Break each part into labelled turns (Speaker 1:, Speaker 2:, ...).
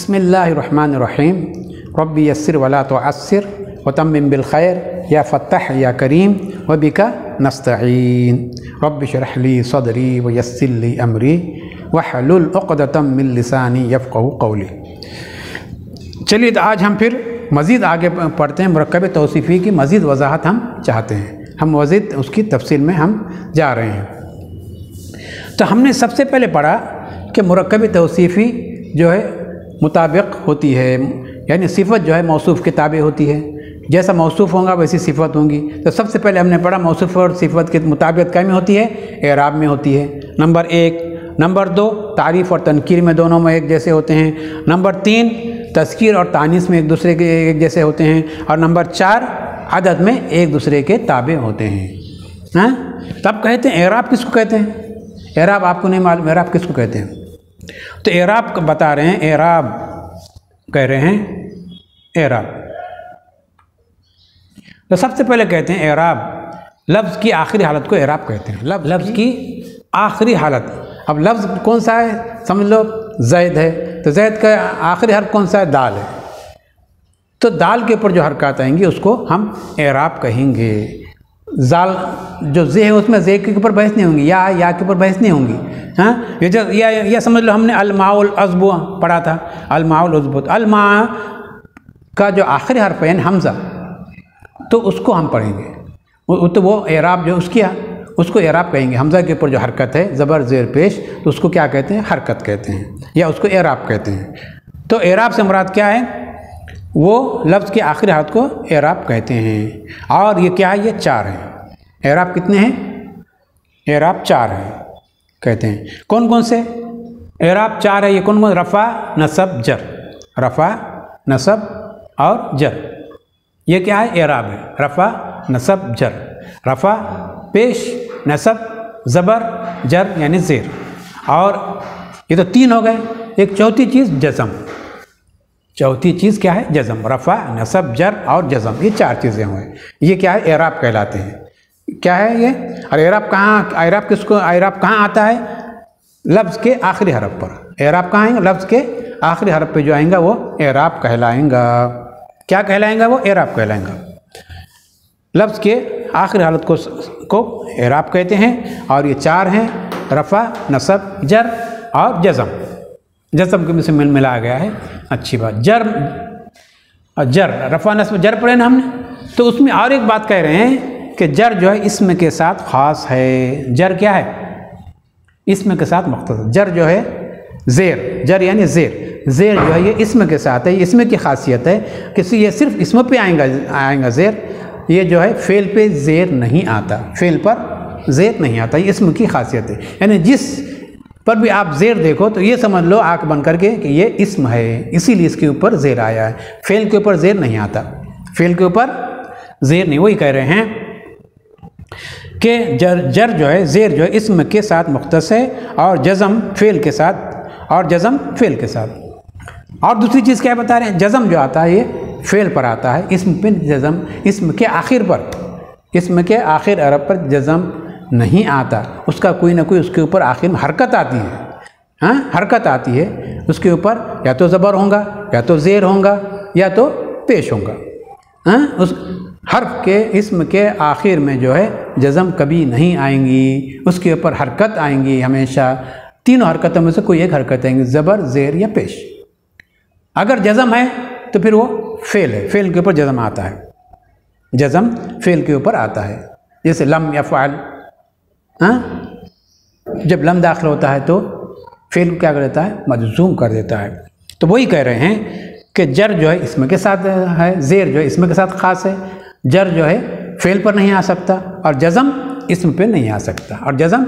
Speaker 1: बिस्मिल्लाहिर्रहमानिर्रहीम रब्बी यस्सिर वला तुअस्सिर वतम्मिम बिल खैर या फत्ताह या करीम व बिका नस्तईन रब्बि इश्रह ली सदरी व यस्सिर ली अमरी वहलुल उक़दतम मिन लिसानी यफ़क़हू क़ौली। चलिए तो आज हम फिर मज़ीद आगे पढ़ते हैं। मुरक्कब तौसीफ़ी की मज़ीद वजाहत हम चाहते हैं, हम मज़ीद उसकी तफसील में हम जा रहे हैं। तो हमने सबसे पहले पढ़ा कि मुरक्कब तौसीफ़ी जो है मुताबिक होती है, यानी सिफ़त जो है मौसूफ़ के ताबे होती है। जैसा मौसूफ़ होगा वैसी सिफ़त होंगी। तो सबसे पहले हमने पढ़ा मौसूफ़ और सिफ़त के मुताबिक क्या में होती है, एराब में होती है। नंबर 1। नंबर 2 तारीफ़ और तनकीर में दोनों में एक जैसे होते हैं। नंबर 3 तज़कीर और तानीस में एक दूसरे के एक जैसे होते हैं। और नंबर 4 अदद में एक दूसरे के ताबे होते हैं। हाँ, तब कहते हैं एराब किसको कहते हैं? एराब आपको नहीं मालूम एराब किसको कहते हैं? तो एराब बता रहे हैं, एराब कह रहे हैं एराब। तो सबसे पहले कहते हैं एराब लफ्ज़ की आखिरी हालत को एराब कहते हैं। लफ्ज़ की आखिरी हालत। अब लफ्ज़ कौन सा है? समझ लो ज़ैद है, तो ज़ैद का आखिरी हर्फ कौन सा है? दाल है। तो दाल के ऊपर जो हरकत आएंगी उसको हम एराब कहेंगे। जाल जो जे है उसमें जे के ऊपर बहस नहीं होंगी, या के ऊपर बहस नहीं होंगी। हाँ, ये समझ लो हमने अलमाउल अज़्बु पढ़ा था। अलमाउल अज़्बु, अलमा का जो आखिरी हर्फ है हमज़ा, तो उसको हम पढ़ेंगे। तो वो एराब जो उसको एराब कहेंगे। हमज़ा के ऊपर जो हरकत है ज़बर ज़ेर पेश, तो उसको क्या कहते हैं? हरकत कहते हैं, या उसको एराब कहते हैं। तो एराब से मुराद क्या है? वो लफ्ज़ के आखिरी हालत को एराब कहते हैं। और ये क्या है? ये 4 हैं। एराब कितने हैं? एराब 4 हैं कहते हैं। कौन कौन से एराब 4 है? ये कौन कौन? रफ़ा, नसब, जर। रफ़ा, नसब और जर, ये क्या है? एराब है। रफ़ा, नसब, जर। रफ़ा पेश, नसब, ज़बर, जर यानी ज़ेर। और ये तो 3 हो गए। एक चौथी चीज़ जज़म। चौथी चीज़ क्या है? जज़म। रफ़ा, नसब, जर और जज़म, ये 4 चीज़ें हुए। ये क्या है? एराब कहलाते हैं। क्या है ये? और एराब कहाँ, एराब किसको, एराब कहाँ आता है? लफ्ज़ के आखिरी हरफ पर। एराब कहाँ आएंगे? लफ्ज़ के आखिरी हरफ पे जो आएंगा वो एराब कहलाएंगा। क्या कहलाएंगा? वो एराब कहलाएंगा। लफ्ज़ के आखिरी हालत को एराब कहते हैं। और ये 4 हैं, रफ़ा, नसब, जर और जज़म। जज़म के में से मिलाया गया है। अच्छी बात। जर, रफ़ा, नसब, जर पढ़े ना हमने। तो उसमें और एक बात कह रहे हैं कि जर जो है इसम के साथ ख़ास है। जर क्या है? इसम के साथ मुख्तसर। जर जो है ज़ेर, जर यानी ज़ेर। ज़ेर जो है ये इसम के साथ है। इसमें की खासियत है कि ये सिर्फ इसम पे आएगा ज़ेर। ये जो है फ़ेल पे ज़ेर नहीं आता, फ़ेल पर ज़ेर नहीं आता। ये इसम की खासियत है। यानी जिस पर भी आप ज़ेर देखो तो ये समझ लो आँख बंद करके कि ये इसम है, इसीलिए इसके ऊपर ज़ेर आया है। फ़ेल के ऊपर ज़ेर नहीं आता, फ़ेल के ऊपर ज़ेर नहीं। वही कह रहे हैं कि जर जो है ज़ेर जो है इसम के साथ मुख्तस है, और जज़म फ़ेल के साथ, और जज़म फ़ेल के साथ। और दूसरी चीज़ क्या बता रहे हैं? जज़म जो आता है ये फ़ेल पर आता है, इसम पे जज़म, इसम के आखिर पर, इसम के आखिर अरब पर जज़म नहीं आता। उसका कोई ना कोई उसके ऊपर आखिर में हरकत आती है। हाँ, हरकत आती है उसके ऊपर, या तो ज़बर होगा, या तो ज़ेर होगा, या तो पेश होगा। हाँ, उस हर्फ के इसम के आखिर में जो है जज़म कभी नहीं आएंगी, उसके ऊपर हरकत आएंगी हमेशा। तीनों हरकतों में से कोई एक हरकत आएंगी, ज़बर, ज़ेर या पेश। अगर जज़म है तो फिर वो फ़ेल है, फ़ेल के ऊपर जज़म आता है। जज़म फ़ेल के ऊपर आता है। जैसे लम यफ़अल, हाँ, जब लम दाखिल होता है तो फ़ेल क्या कर देता है? मजज़ूम कर देता है। तो वही कह रहे हैं कि जर जो है इसम के साथ है, ज़ेर जो है इसम के साथ ख़ास है। जर जो है फ़ेल पर नहीं आ सकता, और जज़म इसम पे नहीं आ सकता, और जज़म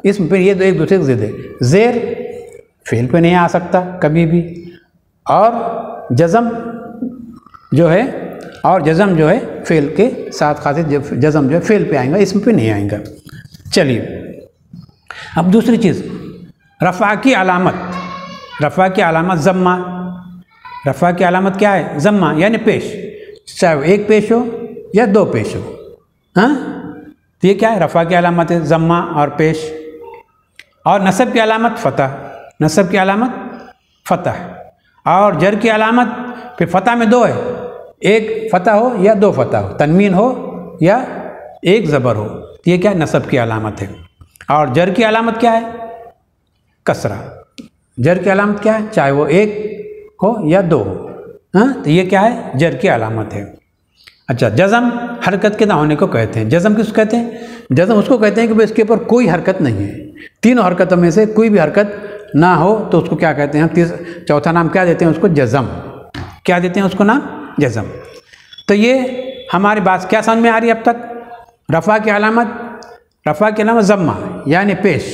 Speaker 1: इसम पे, ये तो एक दूसरे के ज़िद है। ज़ेर फ़ेल पे नहीं आ सकता कभी भी, और जज़म जो है, और जज़म जो है फ़ेल के साथ खासियत, जज़म जो है फ़ेल पे आएगा, इसम पे नहीं आएगा। चलिए अब दूसरी चीज़, रफ़ा की अलामत। रफ़ा की अलामत ज़म्मा। रफ़ा की अलामत क्या है? ज़म्मा यानी पेश, चाहे वो एक पेश हो या 2 पेश हो। हाँ, तो ये क्या है? रफ़ा की अलामत है ज़म्मा और पेश। और नसब की अलामत फ़तह। नसब की अलामत फ़तह। और जर की अलामत फिर फतह में दो है, एक फतह हो या दो फतह हो, तनवीन हो या एक ज़बर हो, ये क्या नसब की अलामत है। और जर की अलामत क्या है? कसरा। जर की अलामत क्या है? चाहे वो एक हो या दो हो, हाँ, तो ये क्या है? जर की अलामत है। अच्छा, जज़म हरकत के ना होने को कहते हैं। जज़म किसको कहते हैं? जज़म उसको कहते हैं कि भाई इसके ऊपर कोई हरकत नहीं है, तीनों हरकतों में से कोई भी हरकत ना हो तो उसको क्या कहते हैं? चौथा नाम क्या देते हैं उसको? जज़म। क्या देते हैं उसको नाम? जज़म। तो ये हमारी बात क्या समझ में आ रही है अब तक? रफ़ा की अलामत, रफ़ा की अलामत ज़म्मा यानी पेश,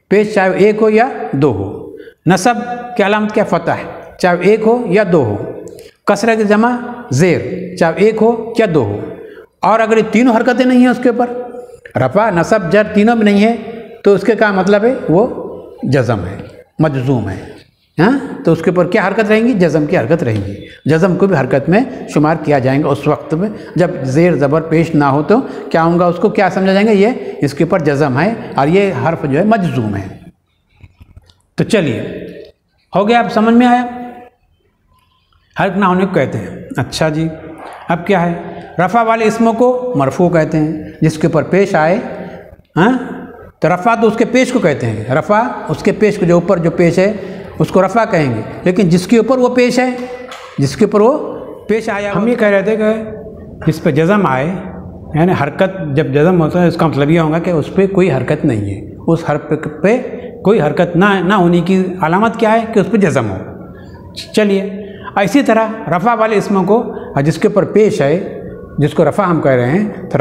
Speaker 1: पेश चाहे एक हो या दो हो। नसब की अलामत क्या? फतह है, चाहे एक हो या दो हो। कसरा की जमा ज़ेर, चाहे एक हो या दो हो। और अगर ये तीनों हरकतें नहीं हैं उसके ऊपर, रफ़ा नसब जर तीनों में नहीं है, तो उसके क्या मतलब है? वो जज़म है, मजज़ूम है, हाँ। तो उसके ऊपर क्या हरकत रहेंगी? जज़म की हरकत रहेंगी। जज़म को भी हरकत में शुमार किया जाएगा उस वक्त में जब ज़ेर ज़बर पेश ना हो, तो क्या होगा? उसको क्या समझा जाएगा? ये इसके ऊपर जज़म है और ये हर्फ जो है मजज़ूम है। तो चलिए, हो गया, अब समझ में आया? हर्फ ना होने को कहते हैं। अच्छा जी, अब क्या है? रफ़ा वाले इसमों को मरफू कहते हैं, जिसके ऊपर पेश आए, हाँ। तो रफ़ा तो उसके पेश को कहते हैं, रफ़ा उसके पेश को, जो ऊपर जो पेश है उसको रफ़ा कहेंगे। लेकिन जिसके ऊपर वो पेश है, जिसके ऊपर वो पेश आया, हम ये कह रहे थे कि इस पर जज़म आए, यानी हरकत जब जज़म होता है इसका मतलब ये होगा कि उस पर कोई हरकत नहीं है, उस हर्फ पे कोई हरकत ना होने की अलामत क्या है? कि उस पर जज़म हो। चलिए, इसी तरह रफ़ा वाले इसमों को जिसके ऊपर पेश है, जिसको रफ़ा हम कह रहे हैं, तो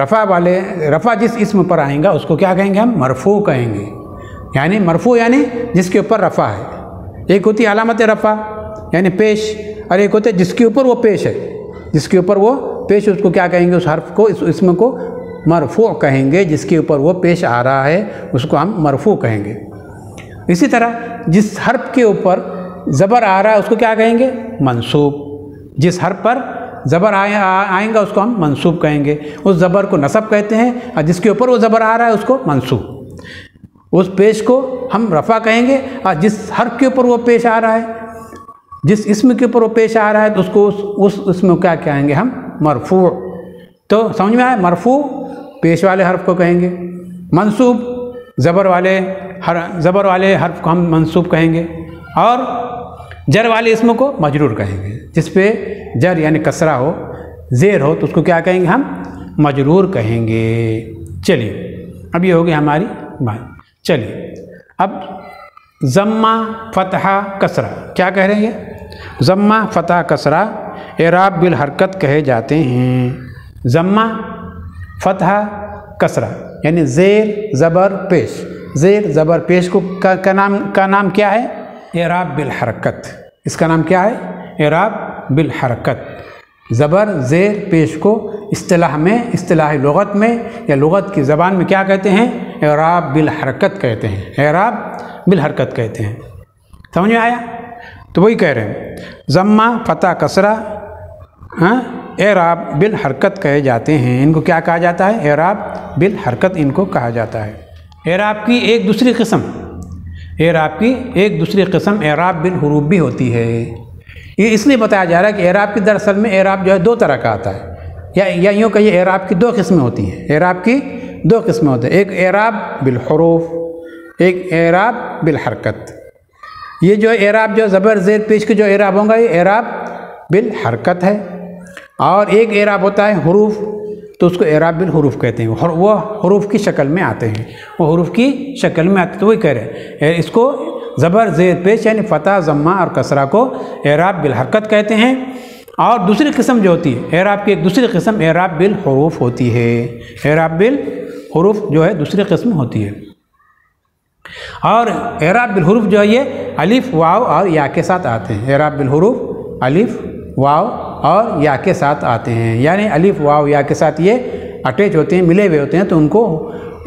Speaker 1: रफ़ा जिस इसम पर आएगा उसको क्या कहेंगे? हम मरफू कहेंगे। यानी मरफू यानी जिसके ऊपर रफ़ा है। एक होती है अलामत रफ़ा यानी पेश, और एक होते जिसके ऊपर वो पेश है, जिसके ऊपर वो पेश, उसको क्या कहेंगे? उस हर्फ को, इस इसम को मरफू कहेंगे। जिसके ऊपर वो पेश आ रहा है उसको हम मरफू कहेंगे। इसी तरह जिस हर्फ के ऊपर ज़बर आ रहा है उसको क्या कहेंगे? मंसूब। जिस हर्फ पर ज़बर आएगा उसको हम मंसूब कहेंगे। उस ज़बर को नसब कहते हैं, और जिसके ऊपर वो ज़बर आ रहा है उसको मंसूब। उस पेश को हम रफ़ा कहेंगे, और जिस हर्फ के ऊपर वो पेश आ रहा है, जिस इसम के ऊपर वो पेश आ रहा है, तो उसको उस इसम क्या कहेंगे? हम मरफू। तो समझ में आया? मरफू पेश वाले हर्फ को कहेंगे, मंसूब ज़बर वाले हर्फ को हम मंसूब कहेंगे, और जर वाले इसम को मजरूर कहेंगे। जिस पे जर यानी कसरा हो, ज़ेर हो, तो उसको क्या कहेंगे? हम मजरूर कहेंगे। चलिए, अब ये हो गई हमारी बात। चलिए, अब ज़म्मा फ़तहा कसरा क्या कह रहे हैं? ज़म्मा फ़तहा कसरा एराब बिल हरकत कहे जाते हैं। ज़म्मा फ़तहा कसरा यानी ज़ेर ज़बर पेश, ज़ेर ज़बर पेश को का नाम क्या है? एराब बिल हरकत। इसका नाम क्या है? एराब बिल हरकत। ज़बर ज़ेर पेश को इस्तिलाह में, इस्तिलाह लुग़त में या लुग़त की ज़बान में क्या कहते हैं? एराब बिल हरकत कहते हैं। एराब बिल हरकत कहते हैं। समझ में आया? तो वही कह रहे हैं, ज़म्मा फ़तह कसरा, हाँ, एराब बिल हरकत कहे जाते हैं। इनको क्या कहा जाता है? एराब बिल हरकत इनको कहा जाता है। एराब की एक दूसरी किस्म, एराब की एक दूसरी किस्म एराब बिल हुरूफ भी होती है। ये इसलिए बताया जा रहा है कि एराब की दरअसल में एराब जो है दो तरह का आता है, या यूँ कहिए एराब की दो किस्में होती हैं। एराब की दो किस्में होती हैं, एक एराब बिल हुरूफ, एक एराब बिल हरकत। ये जो एराब जो ज़बर ज़ेर पेश के जो एराब होगा ये एराब बिल हरकत है, और एक एराब होता है हुरूफ, तो उसको एराब बिल हुरूफ कहते हैं। वो हुरूफ की शक्ल में आते हैं, वो हुरूफ की शक्ल में आते हैं। तो वही कह रहे हैं, इसको ज़बर ज़ेर पेश यानी फ़तह ज़म्मा और कसरा को एराब बिल हरकत कहते हैं। और दूसरी किस्म जो होती है एराब की, एक दूसरी किस्म एराब बिल हुरूफ होती है। एराब बिल हुरूफ जो है दूसरी किस्म होती है। और एराब बिल हुरूफ जो है ये अलिफ वाव और या के साथ आते हैं। एराब बिल हुरूफ अलिफ वाव और या के साथ आते हैं, यानी अलिफ वाव या के साथ ये अटैच होते हैं, मिले हुए होते हैं, तो उनको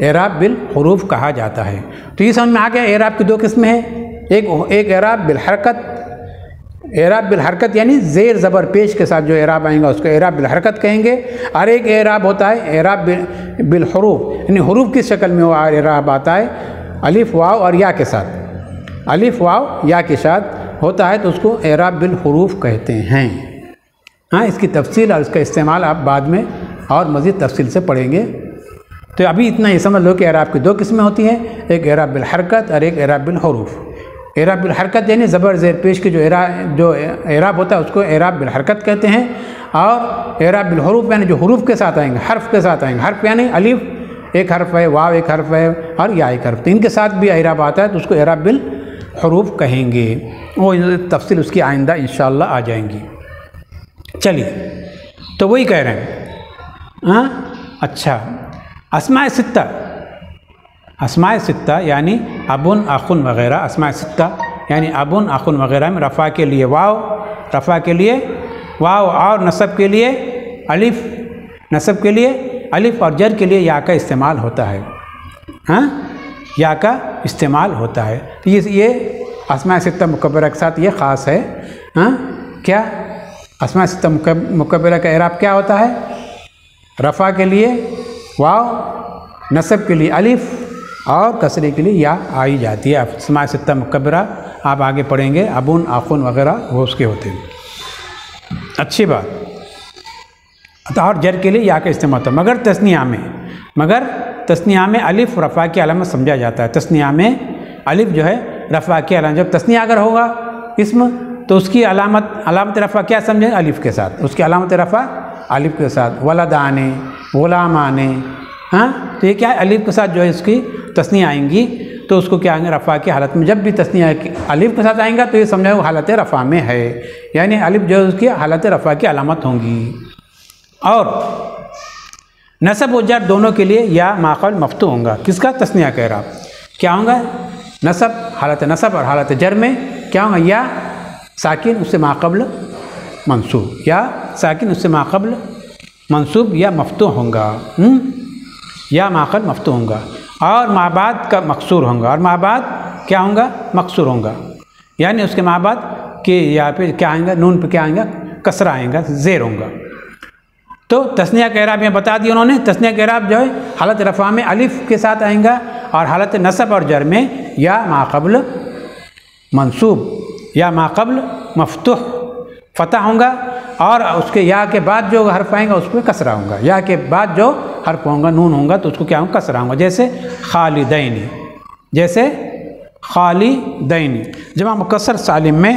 Speaker 1: एराब बिल हुरूफ कहा जाता है। तो ये समझ में आ गया एराब की दो किस्में हैं। एक एराब बिल हरकत, एराब बिल हरकत यानी ज़ेर ज़बर पेश के साथ जो एराब आएगा उसको एराब बिल हरकत कहेंगे। और एक एराब होता है एराब बिल हुरूफ, यानी हुरूफ की शक्ल में वो एराब आता है अलिफ वाव और या के साथ, अलिफ वाव या के साथ, होता है तो उसको एराब बिल हुरूफ कहते हैं। हाँ, इसकी तफसील और इसका इस्तेमाल आप बाद में और मज़ीद तफसील से पढ़ेंगे। तो अभी इतना ही समझ लो कि एराब की दो किस्में होती हैं, एक एराब बिल हरकत और एक एराब बिल हुरूफ। एराब बिल हरकत यानी ज़बर ज़ेर पेश की जो एराब होता है उसको एराब बिल हरकत कहते हैं, और एराब बिल हुरूफ यानी जो हुरूफ के साथ आएंगे, हर्फ के साथ आएंगे। हर्फ यानी अलिफ एक हर्फ है, वाव एक हर्फ है और या एक हर्फ, तो इनके साथ भी एराब आता है तो उसको एराब बिल हुरूफ कहेंगे। वो तफसील उसकी आइंदा इंशाअल्लाह आ जाएंगी। चलिए, तो वही कह रहे हैं। हाँ, अच्छा, अस्माए सित्ता यानी अबुन अखुन वग़ैरह, अस्माए सित्ता यानी अबुन अखुन वग़ैरह में रफ़ा के लिए वाव, रफ़ा के लिए वाव और नसब के लिए अलिफ, नसब के लिए अलिफ और जर के लिए या का इस्तेमाल होता है। हाँ, या का इस्तेमाल होता है। तो ये अस्माए सित्ता मुकब्बरा के साथ ये ख़ास है। हाँ, क्या अस्माए सित्ता मुकब्बरा का एराब क्या होता है? रफ़ा के लिए वाव, नसब के लिए अलिफ और कसरे के लिए या आई जाती है। अस्माए सित्ता मुकब्बरा आप आगे पढ़ेंगे, अबुन आखुन वग़ैरह वो उसके होते हैं। अच्छी बात। तो और जर के लिए या का इस्तेमाल होता है, मगर तस्निया में अलिफ रफ़ा की अलामत समझा जाता है। तस्निया में अलिफ जो है रफ़ा की अलामत, जब तस्निया अगर होगा इसम तो उसकी अलामत रफ़ा क्या समझे? अलिफ के साथ, उसकी अलामत रफ़ा अलिफ के साथ। वलदाने, गुलामाने, हाँ, तो ये क्या है? अलिफ के साथ जो है इसकी तस्निया आएंगी तो उसको क्या आएंगे? रफ़ा की हालत में। जब भी तस्निया अलिफ के साथ आएंगा तो ये समझाओ हालत रफ़ा में है, यानी अलिफ जो है उसकी हालत रफ़ा की अलामत होंगी। और नसब और जर दोनों के लिए या माक़बल मफ्तू होगा। किसका? तस्निया का एराब क्या होगा? नसब, हालत नसब और हालत जर में क्या होगा? या साकिन उससे माक़बल मंसूब, या साकिन उससे माक़बल मंसूब या मफ्तू होगा, या माक़बल मफ्तू होगा। और माबाद का मकसूर होगा, और माबाद क्या होगा? मकसूर होगा, यानी उसके माबाद के या पे क्या आएगा? नून पे क्या आएगा? कसरा आएगा, ज़ेर होगा। तो तस्निया का एराब में बता दिया उन्होंने। तस्निया का एराब जो है हालत रफ़ा में अलिफ के साथ आएगा, और हालत नसब और जर में या माक़बल मंसूब या माक़बल मफ्तूह फ़तह होगा, और उसके या के बाद जो हर्फ आएगा उस पर कसरा होगा। या के बाद जो हर्फ होगा नून होगा तो उसको क्या होगा? कसरा होगा। जैसे खालिदैनी, जैसे खालिदैनी जमा मुकस्सर सालिम में,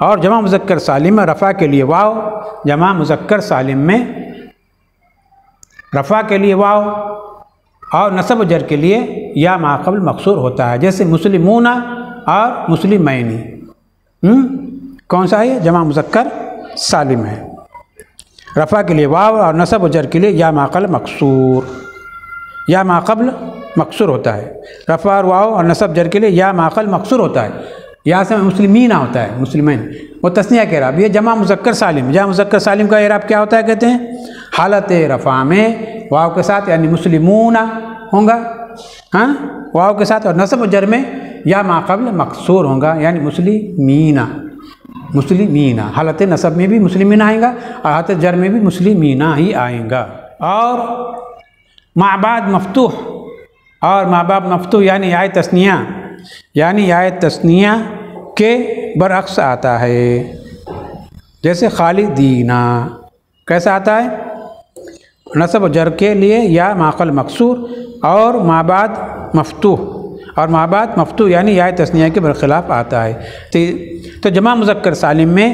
Speaker 1: और जमा मुज़क्कर सालिम में रफ़ा के लिए वाव, जमा मुज़क्कर सालिम में रफ़ा के लिए वाव और नसब जर के लिए या माक़बल मकसूर होता है। जैसे मुस्लिमूना और मुस्लिमैनी, कौन सा है? जमा मुज़क्कर सालिम है। रफ़ा के लिए वाव और नसब जर के लिए या माक़बल मकसूर, या माक़बल मकसूर होता है। रफ़ा और वाव और नसब जर के लिए या माक़बल मकसूर होता है। यहाँ से मुस्लिमीना होता है, मुस्लिमैन वो तस्निया के एराब। ये जमा मुज़क्कर सालिम, जमा मुज़क्कर सालिम का एराब क्या होता है? कहते हैं हालत रफ़ा में वाव के साथ, यानी मुस्लिमूना होगा, हाँ, वाव के साथ, और नसब जर में या माक़बल मकसूर होगा, यानी मुस्लिमीना, मुस्लिमीना। हालत नसब में भी मुस्लिमीना आएगा और हालत जर में भी मुस्लिमीना ही आएगा। और माबाद मफ्तूह, और माबाद मफ्तूह यानी आय तस्निया, यानी आय तस्निया के बरअक्स आता है। जैसे खालिदीना कैसा आता है? नसब जर के लिए या माक़बल मकसूर और माबाद मफ्तूह, और माबाद मफ्तूह यानी आय तस्निया के बरखिलाफ़ आता है। तो जमा मुज़क्कर सालिम में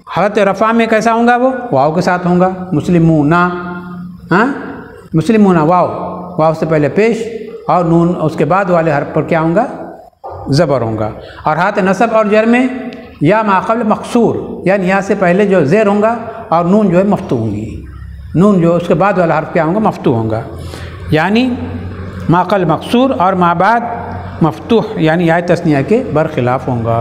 Speaker 1: हालत रफ़ा में कैसा होगा? वो वाव के साथ होगा, मुस्लिमूना, हाँ, मुस्लिमूना वाव से पहले पेश, और नून उसके बाद वाले हर्फ पर क्या होगा? ज़बर होगा। और हाथ नसब और जर में या माक़बल मकसूर, यानी या से पहले जो ज़ेर होगा और नून जो है मफ्तू होंगी, नून जो उसके बाद वाला हर्फ क्या होगा? मफ्तू होगा, यानी माक़बल मकसूर और माबाद मफ्तूह यानी आय तस्निया के बरखिलाफ़ होगा।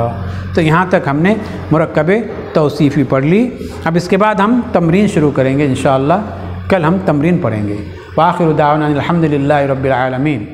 Speaker 1: तो यहाँ तक हमने मुरक्कबे तौसीफ़ी पढ़ ली। अब इसके बाद हम तमरीन शुरू करेंगे इंशाअल्लाह। कल हम तमरीन पढ़ेंगे। व आखिरु दाअवाना अनिल हम्दुलिल्लाहि रब्बिल आलमीन।